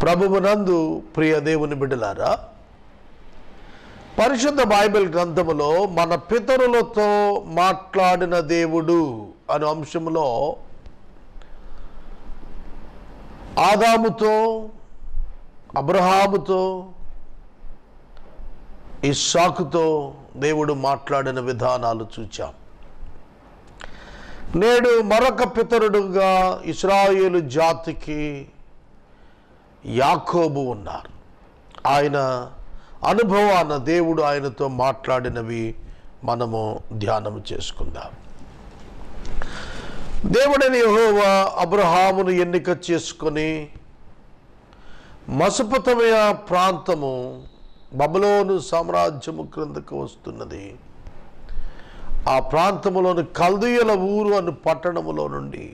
ప్రభువునందు ప్రియ దేవుని బిడ్డలారా, పరిశుద్ధ బైబిల్ గ్రంథములో మన పితరులతో మాట్లాడిన దేవుడు అనే అంశంలో ఆదాముతో, అబ్రహాముతో, ఇస్సాకుతో దేవుడు మాట్లాడిన విధానాలు చూచాం. నేడు మరొక పితరుడుగా ఇశ్రాయేలు జాతికి యాకోబు ఉన్నారు. ఆయన అనుభవాన దేవుడు ఆయనతో మాట్లాడినవి మనము ధ్యానం చేసుకుందాం. దేవుడైన యెహోవా అబ్రహామును ఎన్నిక చేసుకొని మెసొపొతేమియా ప్రాంతము బబులోను సామ్రాజ్యము క్రిందకు వస్తున్నది. ఆ ప్రాంతములోని కల్దీయుల ఊరు అను పట్టణములో నుండి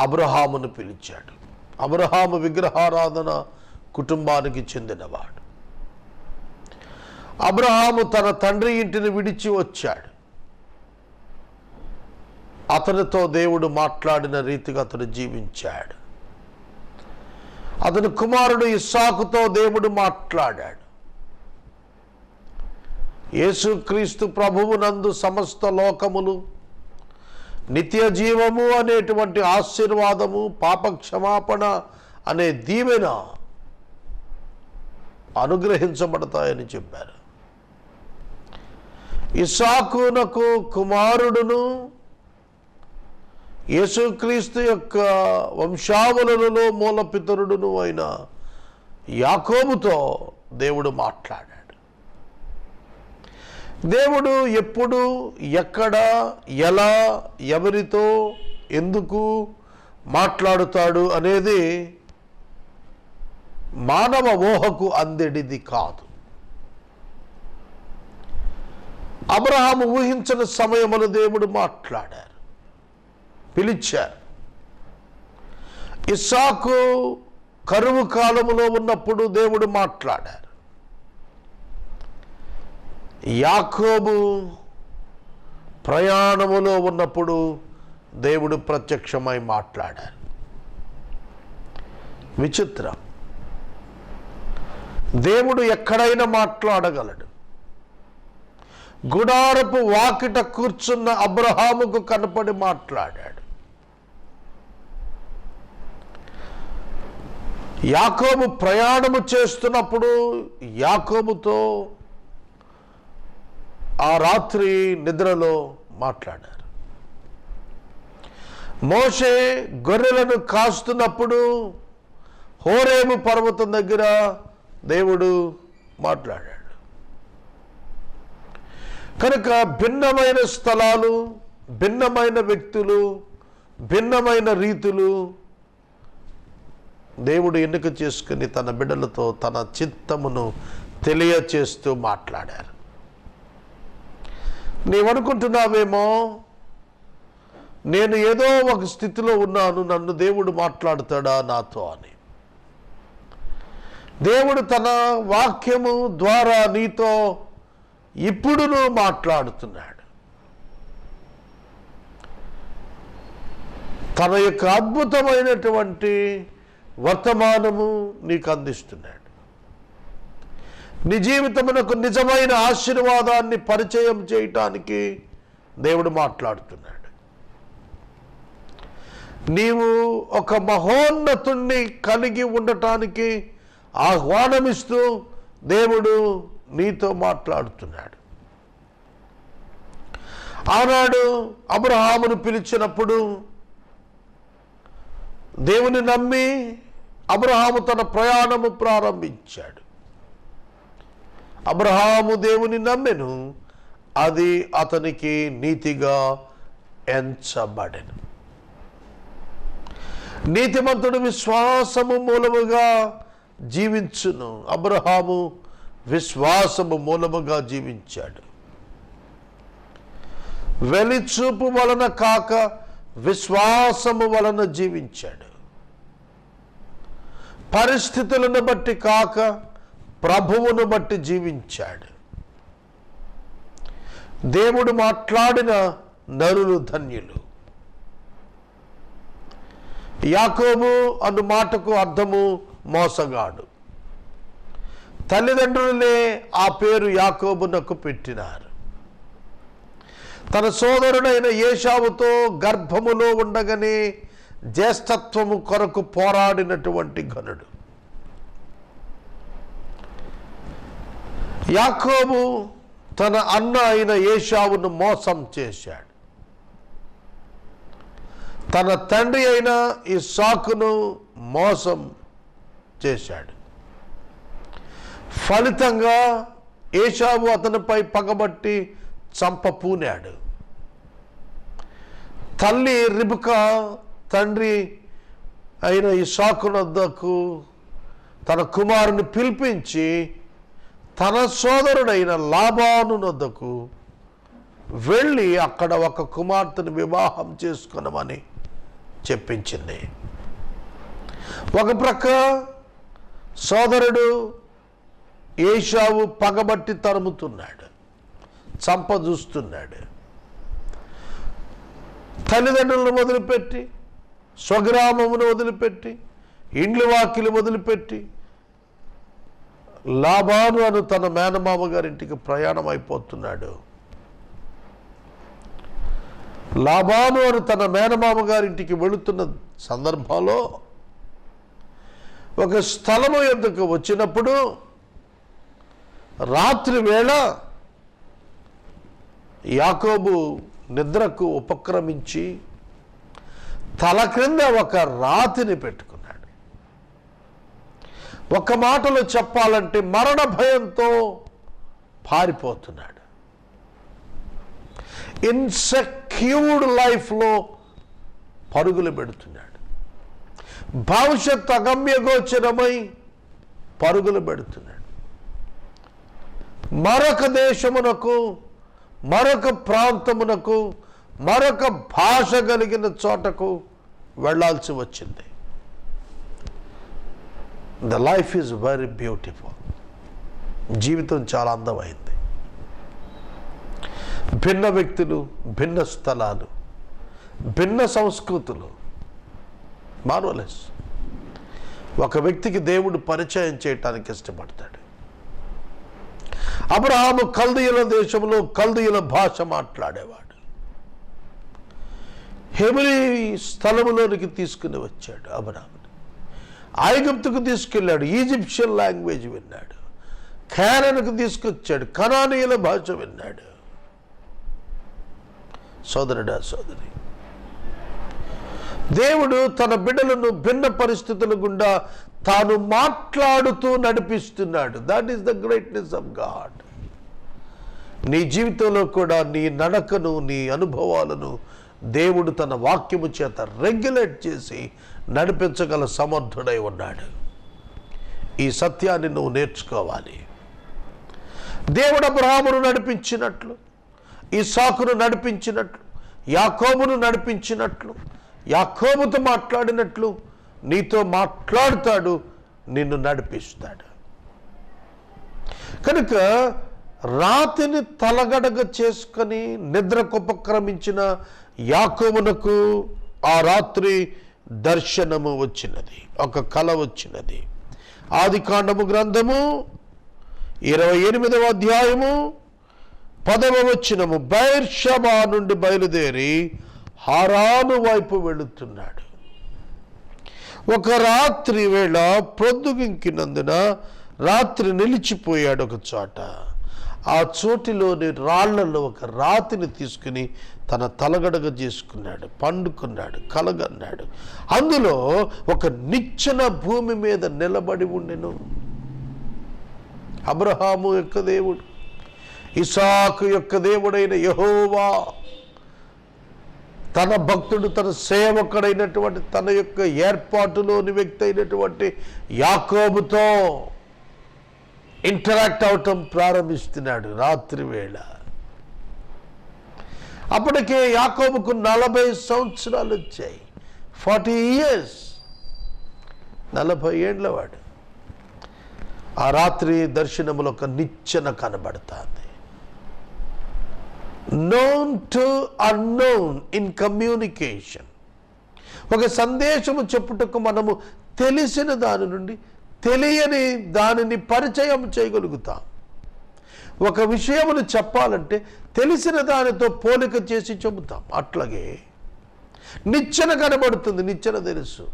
అబ్రహామును పిలిచాడు. అబ్రహాము విగ్రహారాధన కుటుంబానికి చెందినవాడు. అబ్రహాము తన తండ్రి ఇంటిని విడిచి వచ్చాడు. అతనితో దేవుడు మాట్లాడిన రీతిగా అతడు జీవించాడు. అతని కుమారుడు ఇస్సాకుతో దేవుడు మాట్లాడాడు. యేసుక్రీస్తు ప్రభువునందు సమస్త లోకములు నిత్య జీవము అనేటువంటి ఆశీర్వాదము, పాపక్షమాపణ అనే దీవెన అనుగ్రహించబడతాయని చెప్పారు. ఇస్సాకునకు కుమారుడును యేసుక్రీస్తు యొక్క వంశావళులలో మూలపితరుడును అయిన యాకోబుతో దేవుడు మాట్లాడాడు. దేవుడు ఎప్పుడు, ఎక్కడ, ఎలా, ఎవరితో, ఎందుకు మాట్లాడుతాడు అనేది మానవ ఊహకు అందెడిది కాదు. అబ్రహాము ఊహించిన సమయములో దేవుడు మాట్లాడారు, పిలిచారు. ఇస్సాకు కరువు కాలములో ఉన్నప్పుడు దేవుడు మాట్లాడారు. యాకోబు ప్రయాణములో ఉన్నప్పుడు దేవుడు ప్రత్యక్షమై మాట్లాడారు. విచిత్రం, దేవుడు ఎక్కడైనా మాట్లాడగలడు. గుడారపు వాకిట కూర్చున్న అబ్రహాముకు కనపడి మాట్లాడాడు. యాకోబు ప్రయాణము చేస్తున్నప్పుడు యాకోబుతో ఆ రాత్రి నిద్రలో మాట్లాడారు. మోషే గొర్రెలను కాస్తున్నప్పుడు హోరేబు పర్వతం దగ్గర దేవుడు మాట్లాడాడు. కనుక భిన్నమైన స్థలాలు, భిన్నమైన వ్యక్తులు, భిన్నమైన రీతులు దేవుడు ఎన్నిక చేసుకుని తన బిడ్డలతో తన చిత్తమును తెలియచేస్తూ మాట్లాడారు. నీవనుకుంటున్నావేమో నేను ఏదో ఒక స్థితిలో ఉన్నాను, నన్ను దేవుడు మాట్లాడతాడా నాతో అని. దేవుడు తన వాక్యము ద్వారా నీతో ఇప్పుడును మాట్లాడుతున్నాడు. తన యొక్క అద్భుతమైనటువంటి వర్తమానము నీకు అందిస్తున్నాడు. నీ జీవితమునకు నిజమైన ఆశీర్వాదాన్ని పరిచయం చేయటానికి దేవుడు మాట్లాడుతున్నాడు. నీవు ఒక మహోన్నతుణ్ణి కలిగి ఉండటానికి ఆహ్వానమిస్తూ దేవుడు నీతో మాట్లాడుతున్నాడు. ఆనాడు అబ్రహామును పిలిచినప్పుడు దేవుని నమ్మి అబ్రహాము తన ప్రయాణము ప్రారంభించాడు. అబ్రహాము దేవుని నమ్మెను, అది అతనికి నీతిగా ఎంచబడెను. నీతిమంతుడు విశ్వాసము మూలముగా జీవించును. అబ్రహాము విశ్వాసము మూలముగా జీవించాడు. వెలిచూపు వలన కాక విశ్వాసము వలన జీవించాడు. పరిస్థితులను బట్టి కాక ప్రభువును బట్టి జీవించాడు. దేవుడు మాట్లాడిన నరులు ధన్యులు. యాకోబు అను మాటకు అర్థము మోసగాడు. తల్లిదండ్రులే ఆ పేరు యాకోబునకు పెట్టినారు. తన సోదరుడైన ఏశావుతో గర్భములో ఉండగానే జ్యేష్ఠత్వము కొరకు పోరాడినటువంటి ఘనుడు. యాకోబు తన అన్న అయిన ఏశావును మోసం చేశాడు. తన తండ్రి అయిన ఇస్సాకును మోసం చేశాడు. ఫలితంగా ఏశావు అతనిపై పగబట్టి చంపపూనాడు. తల్లి రిబకా తండ్రి అయిన ఇస్సాకు వద్దకు తన కుమారుని పిలిపించి తన సోదరుడైన లాబాను వద్దకు వెళ్ళి అక్కడ ఒక కుమార్తెను వివాహం చేసుకునమని చెప్పించింది. ఒక ప్రక్క సోదరుడు ఏశావు పగబట్టి తరుముతున్నాడు, చంపజూస్తున్నాడు. తల్లిదండ్రులను వదిలిపెట్టి, స్వగ్రామమును వదిలిపెట్టి, ఇండ్లు వాకిలు వదిలిపెట్టి లాబాను అను తన మేనమామ గారింటికి ప్రయాణం అయిపోతున్నాడు. లాబాను అను తన మేనమామ గారింటికి వెళుతున్న సందర్భంలో ఒక స్థలము యొద్దకు వచ్చినప్పుడు రాత్రి వేళ యాకోబు నిద్రకు ఉపక్రమించి తల క్రింద ఒక రాతిని పెట్టుకున్నాడు. ఒక మాటలో చెప్పాలంటే మరణ భయంతో పారిపోతున్నాడు. ఇన్సెక్యూర్డ్ లైఫ్లో పరుగులు పెడుతున్నాడు. భవిష్యత్తు అగమ్యగోచరమై పరుగులు పెడుతున్నాడు. మరొక దేశమునకు, మరొక ప్రాంతమునకు, మరొక భాష కలిగిన చోటకు వెళ్ళాల్సి వచ్చింది. The life is very beautiful. జీవితం చాలా అందమైంది. భిన్న వ్యక్తులు, భిన్న స్థలాలు, భిన్న సంస్కృతులు, మార్వలెస్. ఒక వ్యక్తికి దేవుడు పరిచయం చేయటానికి ఇష్టపడతాడు. అబ్రహాము కల్దీయుల దేశంలో కల్దీయుల భాష మాట్లాడేవాడు. హెబ్రీ స్థలములోనికి తీసుకుని వచ్చాడు అబ్రహాముని. ఐగుప్తుకు తీసుకెళ్ళాడు, ఈజిప్షియన్ లాంగ్వేజ్ విన్నాడు. ఖానానుకు తీసుకొచ్చాడు, కనానీయుల భాష విన్నాడు. సోదరుడా, సోదరి, దేవుడు తన బిడ్డలను భిన్న పరిస్థితుల గుండా తాను మాట్లాడుతూ నడిపిస్తున్నాడు. That is the greatness of God. నీ జీవితంలో కూడా నీ నడకను, నీ అనుభవాలను దేవుడు తన వాక్యము చేత రెగ్యులేట్ చేసి నడిపించగల సమర్థుడై ఉన్నాడు. ఈ సత్యాన్ని నువ్వు నేర్చుకోవాలి. దేవుడు అబ్రహామును నడిపించినట్లు, ఇస్సాకును నడిపించినట్లు, యాకోబును నడిపించినట్లు, యాకోబుతో మాట్లాడినట్లు నీతో మాట్లాడుతాడు, నిన్ను నడిపిస్తాడు. కనుక రాతిని తలగడగ చేసుకొని నిద్రకు ఉపక్రమించిన యాకోబునకు ఆ రాత్రి దర్శనము వచ్చినది, ఒక కల వచ్చినది. ఆదికాండము గ్రంథము 28వ అధ్యాయము 10వ వచనము. బెర్షెబా నుండి బయలుదేరి హారాను వైపు వెళుతున్నాడు. ఒక రాత్రి వేళ ప్రొద్దుగింకినందున రాత్రి నిలిచిపోయాడు ఒక చోట. ఆ చోటిలోని రాళ్లలో ఒక రాతిని తీసుకుని తన తలగడగ చేసుకున్నాడు, పండుకున్నాడు, కలగన్నాడు. అందులో ఒక నిచ్చెన భూమి మీద నిలబడి ఉండెను. అబ్రహాము యొక్క దేవుడు, ఇస్సాకు యొక్క దేవుడైన యెహోవా తన భక్తుడు, తన సేవకుడైనటువంటి, తన యొక్క ఏర్పాటులోని వ్యక్తి అయినటువంటి యాకోబుతో ఇంటరాక్ట్ అవటం ప్రారంభిస్తున్నాడు రాత్రి వేళ. అప్పటికే యాకోబుకు 40 సంవత్సరాలు వచ్చాయి. 40 years, 40 ఏండ్ల వాడు. ఆ రాత్రి దర్శనములో ఒక నిచ్చెన కనబడుతుంది. known to unknown in communication. ఒక సందేశము చెప్పుటకు మనము తెలిసిన దాని నుండి తెలియని దానిని పరిచయం చేయగలుగుతాం. ఒక విషయమును చెప్పాలంటే తెలిసిన దానితో పోలిక చేసి చెబుతాం. అట్లాగే నిచ్చెన కనబడుతుంది, నిచ్చెన తెలుసు.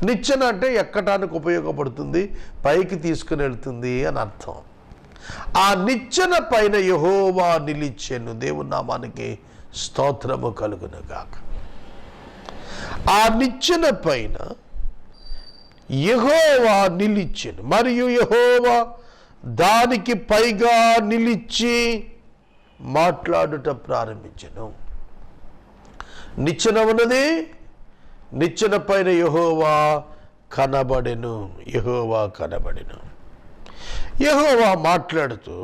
నిచ్చెన అంటే ఎక్కటానికి ఉపయోగపడుతుంది, పైకి తీసుకుని వెళ్తుంది అని అర్థం. ఆ నిచ్చెన పైన యెహోవా నిలిచెను. దేవుని నామానికి స్తోత్రము కలుగును గాక. ఆ నిచ్చెన పైన యెహోవా నిలిచెను, మరియు యెహోవా దానికి పైగా నిలిచి మాట్లాడుట ప్రారంభించెను. నిచ్చెన ఉన్నది, నిచ్చెన పైన యెహోవా కనబడెను. యెహోవా కనబడెను. యెహోవా మాట్లాడుతూ,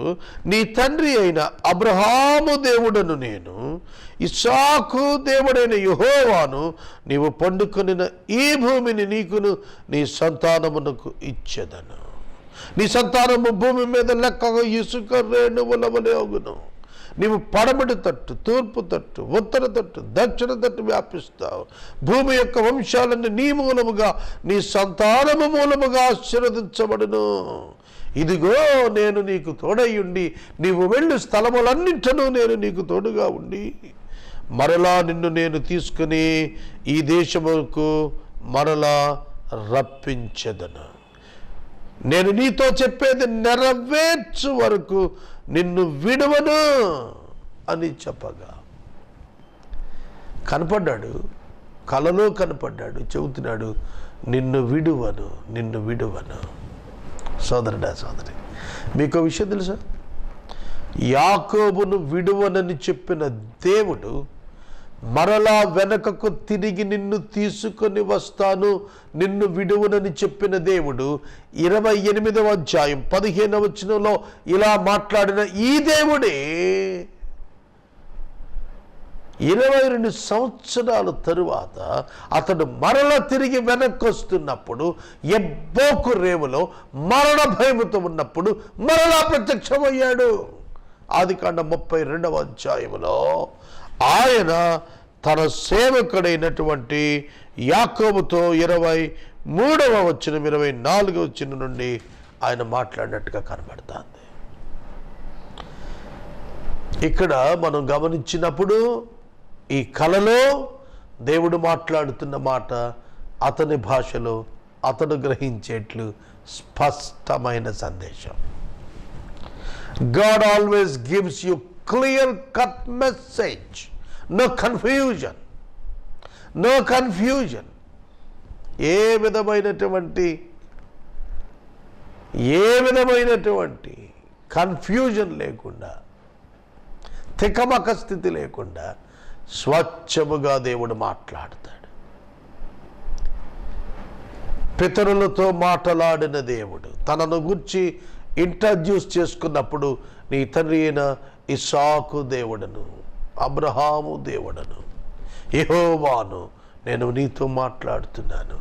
నీ తండ్రి అయిన అబ్రహాము దేవుడను నేను, ఇస్సాకు దేవుడైన యెహోవాను నీవు పండుకొనిన ఈ భూమిని నీకును నీ సంతానమునకు ఇచ్చెదను. నీ సంతానము భూమి మీద లెక్కగా ఇసుక రేణువుల వలె అగును. నీవు పడమటి తట్టు, తూర్పు తట్టు, ఉత్తర తట్టు, దక్షిణ తట్టు వ్యాపిస్తావు. భూమి యొక్క వంశాలన్నీ నీ మూలముగా, నీ సంతానము మూలముగా ఆశీర్వదించబడును. ఇదిగో నేను నీకు తోడయ్యుండి నీవు వెళ్ళు స్థలములన్నింటినూ నేను నీకు తోడుగా ఉండి మరలా నిన్ను నేను తీసుకుని ఈ దేశముకు మరలా రప్పించెదను. నేను నీతో చెప్పేది నెరవేర్చు వరకు నిన్ను విడువను అని చెప్పగా కనపడ్డాడు, కలలో కనపడ్డాడు, చెబుతున్నాడు, నిన్ను విడువను, నిన్ను విడువను. సోదరుడా, సోదరి, మీకు విషయం తెలుసా? యాకోబును విడువనని చెప్పిన దేవుడు మరలా వెనకకు తిరిగి నిన్ను తీసుకొని వస్తాను, నిన్ను విడువనని చెప్పిన దేవుడు 28వ అధ్యాయం 15వ వచనంలో ఇలా మాట్లాడిన ఈ దేవుడే 22 సంవత్సరాల తరువాత అతడు మరల తిరిగి వెనక్కి వస్తున్నప్పుడు ఎబ్బోకు రేవులో మరణ భయముతో ఉన్నప్పుడు మరలా ప్రత్యక్షమయ్యాడు. ఆదికాండం 32వ అధ్యాయంలో ఆయన తన సేవకుడైనటువంటి యాకోబుతో 23వ వచనం 24వ వచనం నుండి ఆయన మాట్లాడినట్టుగా కనబడుతుంది. ఇక్కడ మనం గమనించినప్పుడు ఈ కలలో దేవుడు మాట్లాడుతున్న మాట అతని భాషలో అతడు గ్రహించేట్లు స్పష్టమైన సందేశం. God always gives you clear cut message. No confusion. No confusion. ఏ విధమైనటువంటి కన్ఫ్యూజన్ లేకుండా, తికమక స్థితి లేకుండా స్వచ్ఛముగా దేవుడు మాట్లాడతాడు. పితరులతో మాట్లాడిన దేవుడు తనను గురించి ఇంట్రడ్యూస్ చేసుకున్నప్పుడు నీ తండ్రి అయిన ఇస్సాకు దేవుడను, అబ్రహాము దేవుడను, యెహోవాను నేను నీతో మాట్లాడుతున్నాను.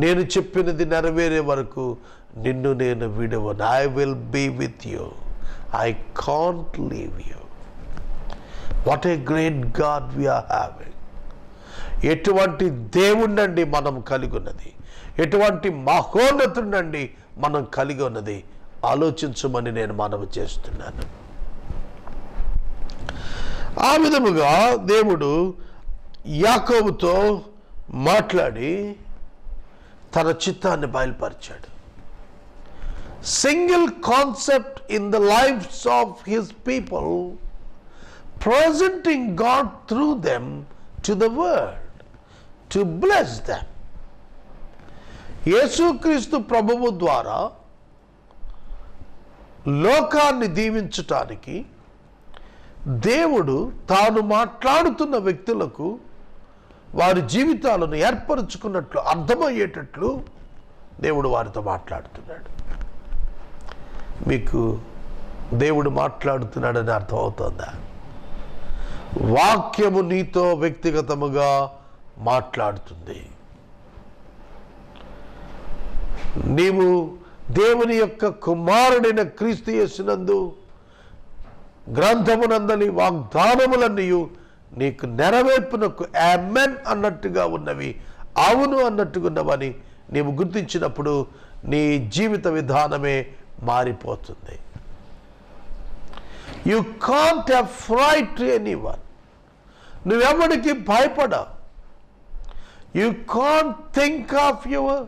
నేను చెప్పినది నెరవేరే వరకు నిన్ను నేను విడువను. I will be with you. I can't leave you. What a great god we are having. ఎటువంటి దేవుణ్ణండి మనం కలిగి ఉన్నది, ఎటువంటి మహోన్నతుడండి మనం కలిగి ఉన్నది. ఆలోచించమని నేను మనవి చేస్తున్నాను. ఆ విధముగా దేవుడు యాకోబుతో మాట్లాడి తన చిత్తాన్ని బయలుపరిచాడు. Single concept in the lives of his people, presenting God through them to the world to bless them. యేసుక్రీస్తు ప్రభువు ద్వారా లోకాన్ని దీవించటానికి దేవుడు తాను మాట్లాడుతున్న వ్యక్తులకు వారి జీవితాలను ఏర్పరచుకున్నట్లు అర్థమయ్యేటట్లు దేవుడు వారితో మాట్లాడుతున్నాడు. మీకు దేవుడు మాట్లాడుతున్నాడని అర్థమవుతుందా? వాక్యము నీతో వ్యక్తిగతముగా మాట్లాడుతుంది. నీవు దేవుని యొక్క కుమారుడైన క్రీస్తు యేసునందు గ్రంథమునందలి వాగ్దానములన్నీ నీకు నెరవేర్పునకు ఆమెన్ అన్నట్టుగా ఉన్నవి, అవును అన్నట్టుగా ఉన్నవని నీవు గుర్తించినప్పుడు నీ జీవిత విధానమే మారిపోతుంది. You can't have fright to anyone. నువ్వెవడికి భయపడవు. You can't think of your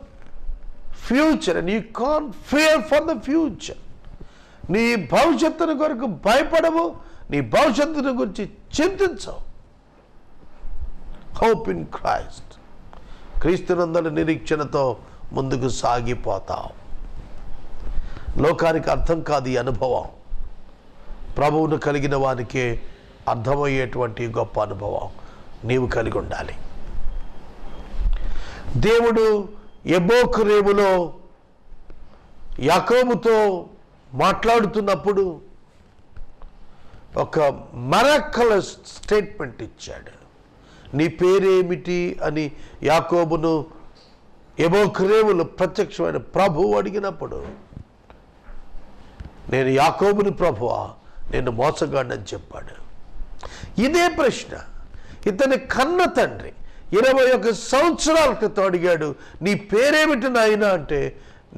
future and you can't fear for the future. నీ భవిష్యత్తును కొరకు భయపడవు, నీ భవిష్యత్తును గురించి చింతించవు. Hope in Christ. క్రీస్తునందలి నిరీక్షణతో ముందుకు సాగిపోతావు. లోకానికి అర్థం కాదు ఈ అనుభవం, ప్రభువును కలిగిన వానికే అర్థమయ్యేటువంటి గొప్ప అనుభవం నీవు కలిగి ఉండాలి. దేవుడు యెబోకు రేవులో యాకోబుతో మాట్లాడుతున్నప్పుడు ఒక మిరకలస్ స్టేట్మెంట్ ఇచ్చాడు. నీ పేరేమిటి అని యాకోబును యెబోకు రేవులో ప్రత్యక్షమైన ప్రభువు అడిగినప్పుడు, నేను యాకోబుని ప్రభువా, నేను మోసగాడిని చెప్పాడు. ఇదే ప్రశ్న ఇతని కన్న తండ్రి 21 సంవత్సరాల క్రితం అడిగాడు, నీ పేరేమిటి నాయనా అంటే,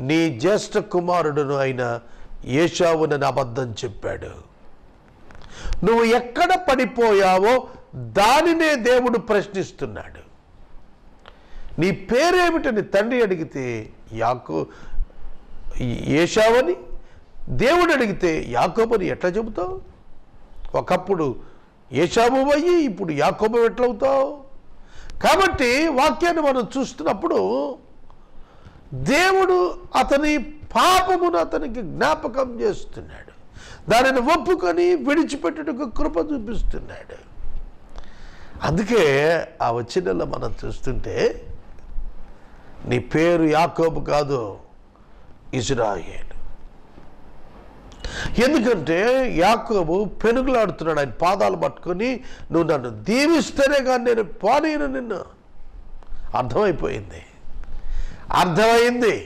నీ జ్యేష్ఠ కుమారుడును అయిన ఏశావునని అబద్ధం చెప్పాడు. నువ్వు ఎక్కడ పడిపోయావో దానినే దేవుడు ప్రశ్నిస్తున్నాడు. నీ పేరేమిటని తండ్రి అడిగితే ఏశావని, దేవుడు అడిగితే యాకోబుని ఎట్లా చెబుతావు? ఒకప్పుడు ఏశావు అయ్యి ఇప్పుడు యాకోబు ఎట్లవుతావు? కాబట్టి వాక్యాన్ని మనం చూస్తున్నప్పుడు దేవుడు అతని పాపమును అతనికి జ్ఞాపకం చేస్తున్నాడు. దానిని ఒప్పుకొని విడిచిపెట్టుటకు కృప చూపిస్తున్నాడు. అందుకే ఆ వచనంలో మనం చూస్తుంటే, నీ పేరు యాకోబు కాదు, ఇశ్రాయేలు. ఎందుకంటే యాకోబు పెనుగులాడుతున్నాడు, ఆయన పాదాలు పట్టుకొని, నువ్వు నన్ను దీవిస్తేనే కానీ నేను పోనీను నిన్ను. అర్థమైంది.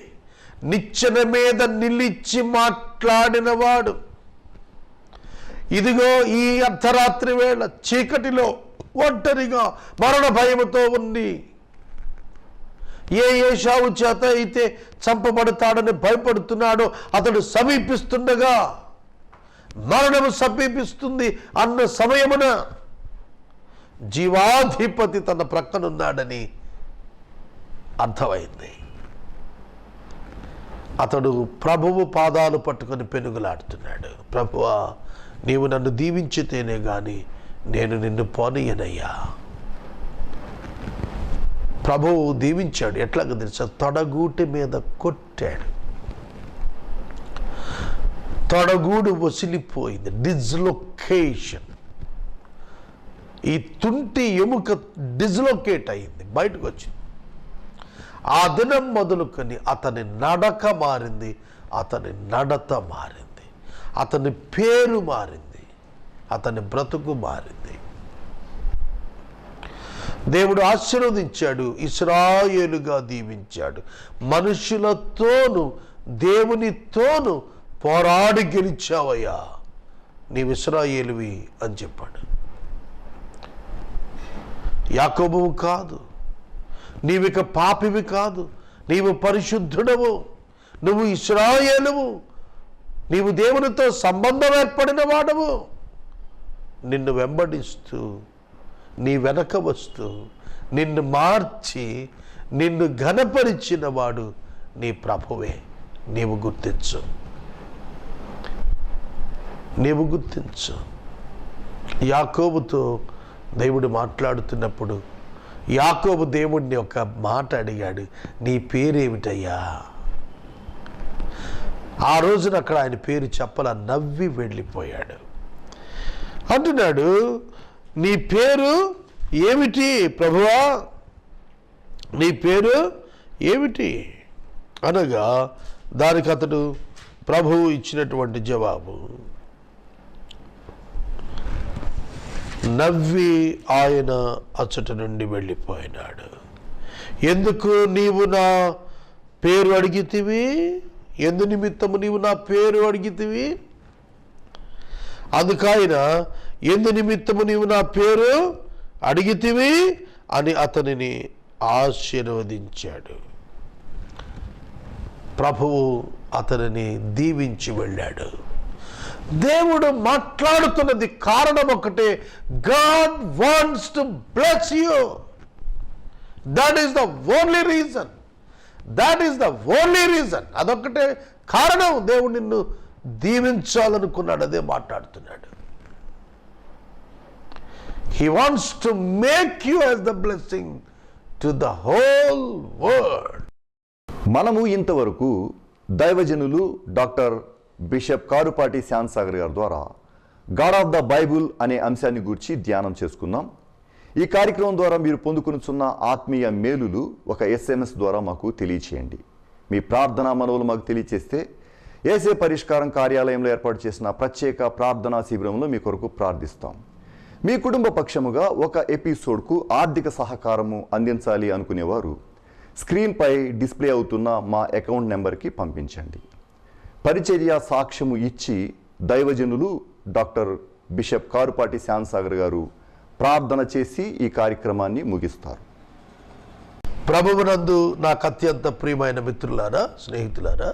నిచ్చెన మీద నిలిచి మాట్లాడినవాడు, ఇదిగో ఈ అర్ధరాత్రి వేళ చీకటిలో ఒంటరిగా మరణ భయముతో ఉంది, ఏశావు చేత అయితే చంపబడతాడని భయపడుతున్నాడో అతడు సమీపిస్తుండగా, మరణము సమీపిస్తుంది అన్న సమయమున జీవాధిపతి తన ప్రక్కనున్నాడని అర్థమైంది. అతడు ప్రభువు పాదాలు పట్టుకొని పెనుగులాడుతున్నాడు. ప్రభువా, నీవు నన్ను దీవించితేనే గాని నేను నిన్ను పోనీయనయ్యా. ప్రభువు దీవించాడు. ఎట్లాగ తెలుసా? తొడగూటి మీద కొట్టాడు. తొడగూడు వసిలిపోయింది, డిస్లొకేషన్. ఈ తుంటి ఎముక డిస్లొకేట్ అయింది, బయటకు వచ్చింది. ఆ దినం మొదలుకొని అతని నడక మారింది, అతని నడత మారింది, అతని పేరు మారింది, అతని బ్రతుకు మారింది. దేవుడు ఆశీర్వదించాడు, ఇశ్రాయేలుగా దీవించాడు. మనుషులతోనూ దేవునితోనూ పోరాడి గెలిచావయ్యా, నీవు ఇశ్రాయేలువి అని చెప్పాడు. యాకోబువు కాదు, నీవిక పాపివి కాదు, నీవు పరిశుద్ధుడవు, నువ్వు ఇశ్రాయేలువు, నీవు దేవునితో సంబంధం ఏర్పడిన వాడవు. నిన్ను వెంబడిస్తూ, నీ వెనక వస్తూ, నిన్ను మార్చి నిన్ను ఘనపరిచిన వాడు నీ ప్రభువే. నీవు గుర్తించు. యాకోబుతో దేవుడు మాట్లాడుతున్నప్పుడు యాకోబు దేవుడిని ఒక మాట అడిగాడు, నీ పేరేమిటయ్యా? ఆ రోజున అక్కడ ఆయన పేరు చెప్పలా, నవ్వి వెళ్ళిపోయాడు. అంటున్నాడు, నీ పేరు ఏమిటి ప్రభువా? నీ పేరు ఏమిటి అనగా దానికి అతడు ప్రభువు ఇచ్చినటువంటి జవాబు, నవ్వి ఆయన అచ్చట నుండి వెళ్ళిపోయినాడు. ఎందుకు నీవు నా పేరు అడిగితివి? ఎందు నిమిత్తము నీవు నా పేరు అడిగితివి? అందుకైన ఎందు నిమిత్తము నీవు నా పేరు అడిగితివి అని అతనిని ఆశీర్వదించాడు. ప్రభువు అతనిని దీవించి వెళ్ళాడు. దేవుడు మాట్లాడుతున్నది కారణం ఒకటే, God wants to bless you. That is the only reason. That is the only reason. అదొక్కటే కారణం. దేవుడు నిన్ను దీవించాలనుకున్నాడు. అదే మాట్లాడుతున్నాడు. He wants to make you as the blessing to the whole world. మనము ఇంతవరకు దైవజనులు డాక్టర్ బిషప్ కారుపాటి శ్యామ్సాగర్ గారి ద్వారా గాడ్ ఆఫ్ ద బైబుల్ అనే అంశాన్ని గురించి ధ్యానం చేసుకున్నాం. ఈ కార్యక్రమం ద్వారా మీరు పొందుకునిచున్న ఆత్మీయ మేలులు ఒక SMS ద్వారా మాకు తెలియచేయండి. మీ ప్రార్థనా మనవులు మాకు తెలియచేస్తే ఏసే పరిష్కారం కార్యాలయంలో ఏర్పాటు చేసిన ప్రత్యేక ప్రార్థనా శిబిరంలో మీ కొరకు ప్రార్థిస్తాం. మీ కుటుంబ పక్షముగా ఒక ఎపిసోడ్కు ఆర్థిక సహకారము అందించాలి అనుకునేవారు స్క్రీన్పై డిస్ప్లే అవుతున్న మా అకౌంట్ నెంబర్కి పంపించండి. పరిచర్య సాక్ష్యము ఇచ్చి దైవజనులు డాక్టర్ బిషప్ కారుపాటి శ్యామ్సాగర్ గారు ప్రార్థన చేసి ఈ కార్యక్రమాన్ని ముగిస్తారు. ప్రభువునందు నాకు అత్యంత ప్రియమైన మిత్రులారా, స్నేహితులారా,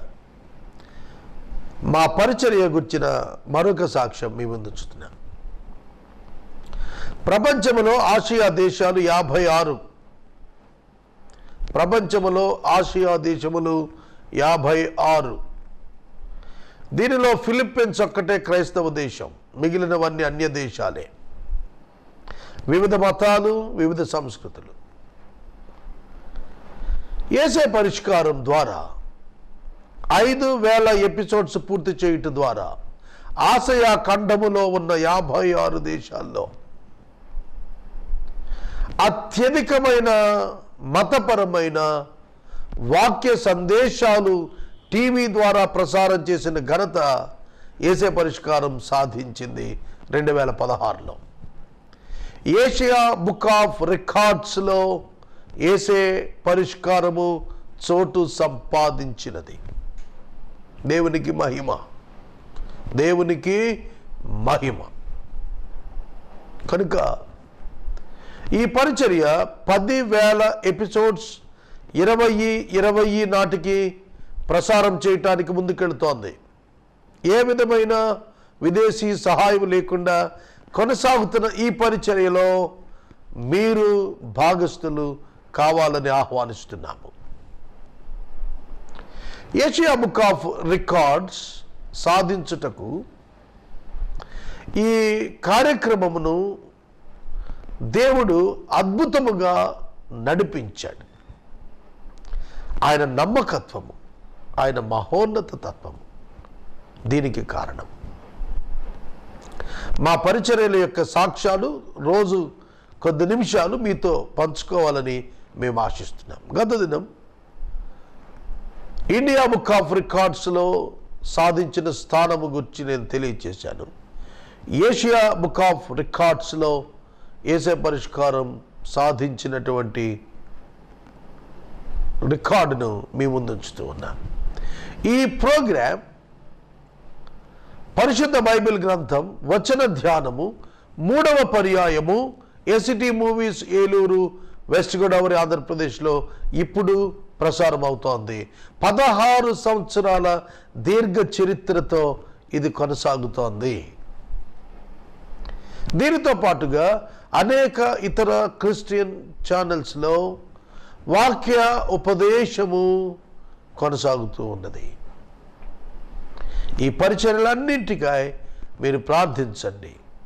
మా పరిచర్య గుర్చిన మరొక సాక్ష్యం మీ ముందు ఉంచుతున్నా. ప్రపంచంలో ఆసియా దేశాలు 56. ప్రపంచంలో ఆసియా దేశములు 56. దీనిలో ఫిలిప్పీన్స్ ఒక్కటే క్రైస్తవ దేశం, మిగిలినవన్నీ అన్య దేశాలే. వివిధ మతాలు, వివిధ సంస్కృతులు. యేసే పరిష్కారం ద్వారా 5,000 ఎపిసోడ్స్ పూర్తి చేయటం ద్వారా ఆసియా ఖండములో ఉన్న 56 దేశాల్లో అత్యధికమైన మతపరమైన వాక్య సందేశాలు టీవీ ద్వారా ప్రసారం చేసిన ఘనత యేసే పరిష్కారం సాధించింది 2016లో. ఏషియా బుక్ ఆఫ్ రికార్డ్స్లో యేసే పరిష్కారము చోటు సంపాదించినది. దేవునికి మహిమ, దేవునికి మహిమ. కనుక ఈ పరిచర్య 10,000 ఎపిసోడ్స్ 2020 నాటికి ప్రసారం చేయటానికి ముందుకెళ్తోంది. ఏ విధమైన విదేశీ సహాయం లేకుండా కొనసాగుతున్న ఈ పరిచర్యలో మీరు భాగస్థులు కావాలని ఆహ్వానిస్తున్నాము. ఏషియా బుక్ ఆఫ్ రికార్డ్స్ సాధించుటకు ఈ కార్యక్రమమును దేవుడు అద్భుతముగా నడిపించాడు. ఆయన నమ్మకత్వము, ఆయన మహోన్నత తత్వము దీనికి కారణం. మా పరిచర్యల యొక్క సాక్ష్యాలు రోజు కొద్ది నిమిషాలు మీతో పంచుకోవాలని మేము ఆశిస్తున్నాం. గత దినం ఇండియా బుక్ ఆఫ్ రికార్డ్స్లో సాధించిన స్థానము గురించి నేను తెలియజేశాను. ఏషియా బుక్ ఆఫ్ రికార్డ్స్లో యేసే పరిష్కారం సాధించినటువంటి రికార్డును మీ ముందు ఉంచుతూ ఉన్నాను. ఈ ప్రోగ్రాం పరిశుద్ధ బైబిల్ గ్రంథం వచన ధ్యానము 3వ పర్యాయము ACT movies Eluru, west Godavari, ఆంధ్రప్రదేశ్లో ఇప్పుడు ప్రసారం అవుతోంది. 16 సంవత్సరాల దీర్ఘ చరిత్రతో ఇది కొనసాగుతోంది. దీనితో పాటుగా అనేక ఇతర క్రిస్టియన్ ఛానల్స్లో వాక్య ఉపదేశము కొనసాగుతూ ఉన్నది. ఈ పరిచర్యలన్నింటికై మీరు ప్రార్థించండి.